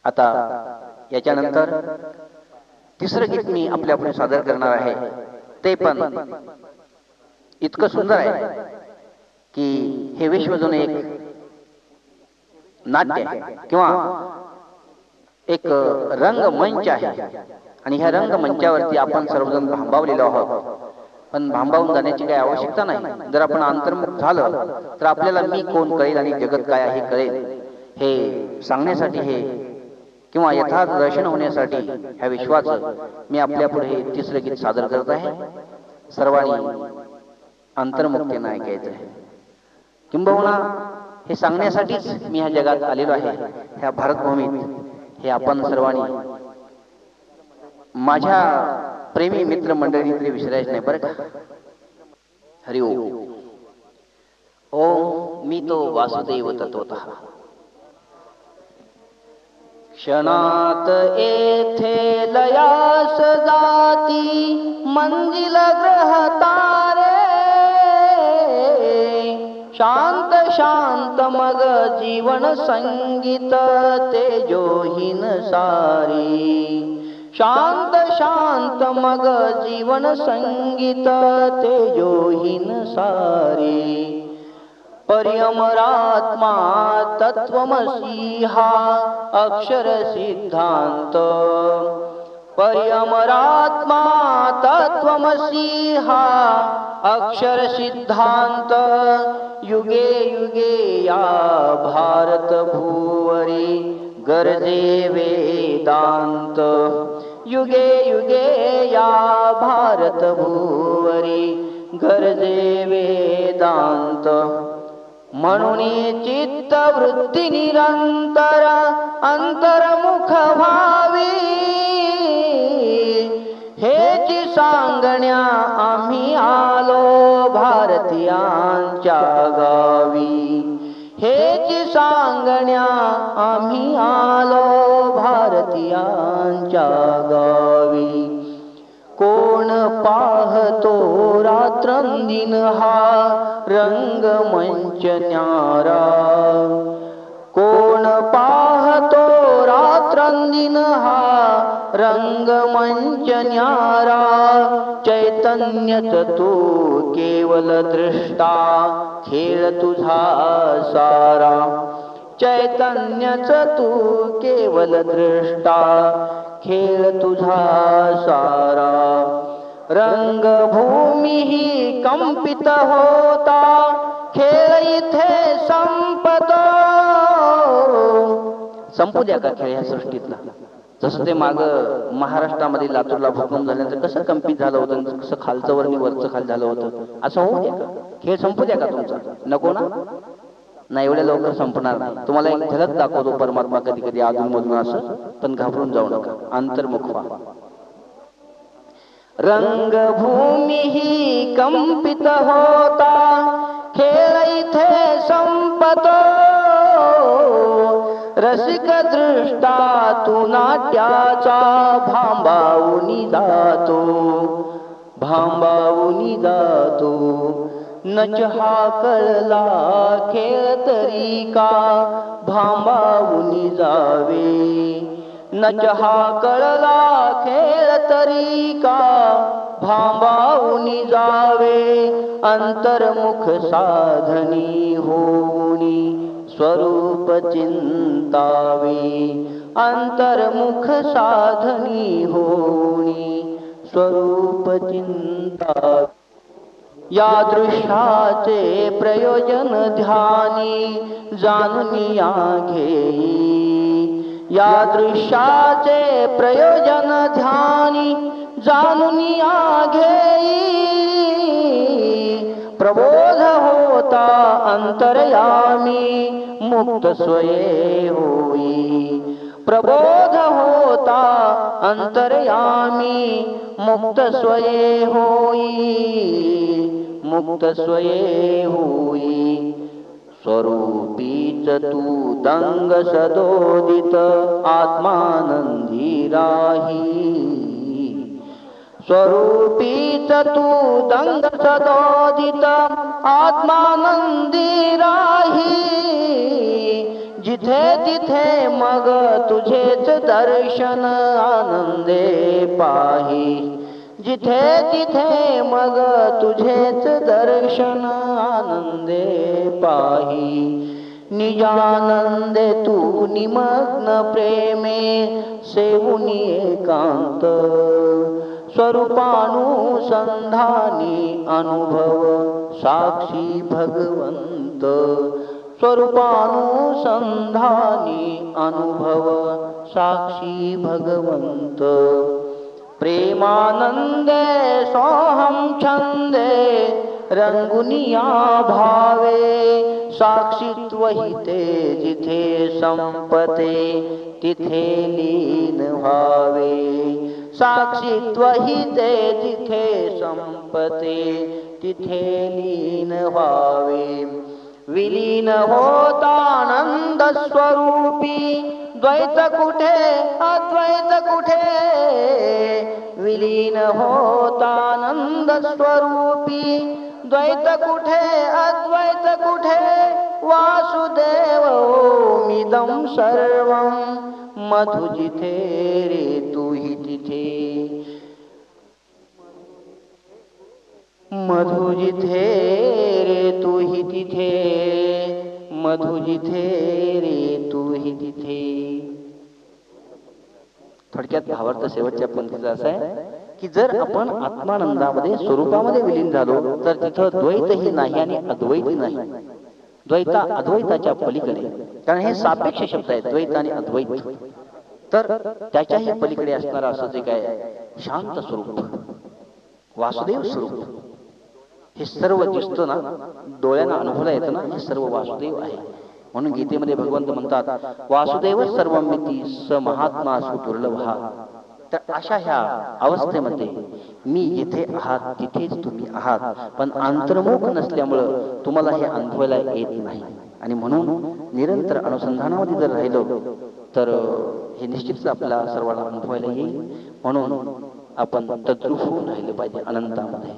आता याच्यानंतर तिसरं गीत मी आपल्यापुढे सादर करणार आहे, ते पण इतकं सुंदर आहे की हे विश्वजून एक नाट्य आहे किंवा एक रंगमंच आहे आणि ह्या रंगमंचावरती आपण सर्वजण भांबावलेलो आहोत. पण भांबावून जाण्याची काही आवश्यकता नाही. जर आपण अंतर्मुख झालं तर आपल्याला मी कोण कळेल आणि जगत काय आहे कळेल. हे सांगण्यासाठी हे किंवा यथार्थ दर्शन होण्यासाठी ह्या विश्वाचं मी आपल्या पुढे तिसरं गीत सादर करत आहे. सर्वांनी अंतर्मुखतेने ऐकायचं आहे. किंबहुना हे सांगण्यासाठीच मी ह्या जगात आलेलो आहे, ह्या भारतभूमीत. हे आपण सर्वांनी माझ्या प्रेमी मित्र मंडळीतले विसरायचं नाही बरं का. हरि ओम. ओम मी तो वासुदेव तत्वतः. क्षणात येथे लयास जाती मंजिल ग्रह तारे, शांत शांत मग जीवन संगीत तेजोहीन सारी. शांत शांत मग जीवन संगीत तेजोहीन सारी. परिअमरात्मा तत्वमसी हा अक्षर सिद्धांत. परिअमरात्मा तत्वमसी हा अक्षर सिद्धांत. युगे युगे या भारत भूवरी गरजे वेदांत. युगे युगे या भारत भूवरी गरजे वेदांत. म्हणून चित्त वृत्ती निरंतर अंतर्मुख व्हावी. हेची सांगण्या आम्ही आलो भारतीयांच्या गावी. हेची सांगण्या आम्ही आलो भारतीयांच्या गावी. कोण पाहतो रात्रंदिन हा रंगमंच न्यारा. कोण पाहतो रात्रंदिन हा रंगमंच न्यारा. चैतन्यच तू केवल दृष्टा खेळ तुझा सारा. चैतन्यच तू केवल दृष्टा खेळ तुझा सारा. रंगभूमी ही कंपित होता खेळ इथे संपतो. संपू द्या का खेळ ह्या सृष्टीतला. जसं ते माग महाराष्ट्रामध्ये लातूरला भूकंप झाल्यानंतर कसं कंपित झालं होतं, कसं खालचं वरनी वरचं खाली झालं होतं, असं होऊ द्या का. खेळ संपू द्या का तुमचा. नको ना. नाही एवढ्या लवकर संपणार नाही. तुम्हाला एक झलक दाखवतो परमात्मा कधी कधी अजून मधून असं. पण घाबरून जाऊ नका, अंतर्मुख व्हा. रंगभूमी ही कंपित होता खेळ इथे संपतो. रसिक दृष्टा तू नाट्याचा भांबावूनी जातो. भांबावूनी जातो. नच हा कळला खेळ तरी का भांबावूनी जावे. नच हा कळला खेळ तरी का भांबावूनी जावे. अंतर्मुख साधनी होऊनी स्वरूप चिंतावे. अंतर्मुख साधनी होऊनी स्वरूप चिंतावे. या दृश्याचे प्रयोजन ध्यानी जाणूनिया घेई. या दृश्याचे प्रयोजन ध्यानी जाणूनिया घेई. प्रबोध होता अंतर्यामी मुक्त स्वये होई. प्रबोध होता अंतर्यामी मुक्त स्वये होई. मुक्त स्वये होई. स्वरूपीच तू दंग सदोदित आत्मानंदी राही. स्वरूपीच तू दंग सदोदित आत्मानंदी राही. जिथे तिथे मग तुझेच दर्शन आनंदे पाही, जिथे तिथे मग तुझेच दर्शन आनंदे पाही. निजानंदे तू निमग्न प्रेमे सेवुनी एकांत, स्वरूपानुसंधानी अनुभव साक्षी भगवंत, स्वरूपानुसंधानी अनुभव साक्षी भगवंत. प्रेमानंदे सोहम छंदे रंगुनिया भावे, साक्षीत्व हिते जिथे संपते तिथे लीन व्हावे, साक्षीत्व हिते जिथे संपते तिथे लीन व्हावे. विलीन होतानंद स्वरूपी द्वैत कुठे अद्वैत कुठे, विलीन होतानंद स्वरूपी द्वैत कुठे अद्वैत कुठे. वासुदेव ओमिदं सर्वं मधु जिथे रे तूही तिथे, मधु जिथे रे तूही तिथे, मधु जिथे रे तूही तिथे. थोडक्यात भावार्थ शेवटच्या पंक्तीचा असा आहे की जर आपण आत्मानंदामध्ये स्वरूपामध्ये विलीन झालो तर तिथं द्वैतही नाही आणि अद्वैतही नाही. द्वैता अद्वैताच्या पलीकडे, कारण हे सापेक्ष शब्द आहेत द्वैत आणि अद्वैत, तर त्याच्याही पलीकडे असणार असं जे काय शांत स्वरूप वासुदेव स्वरूप हे सर्व दिसतं ना, डोळ्यांना अनुभवता येतं ना, हे सर्व वासुदेव आहे. म्हणून गीतेमध्ये भगवंत म्हणतात वासुदेव सर्वमिती स महात्मा सुदुर्लभा. तर अशा ह्या अवस्थेमध्ये मी जिथे आहात तिथेच तुम्ही आहात, पण अंतर्मुख नसल्यामुळं तुम्हाला हे अनुभवायला येत नाही. आणि म्हणून निरंतर अनुसंधानामध्ये जर राहिलो तर हे निश्चितच आपल्याला सर्वांना अनुभवायला येईल. म्हणून आपण तद्रूप होऊन राहिले पाहिजे अनंतामध्ये.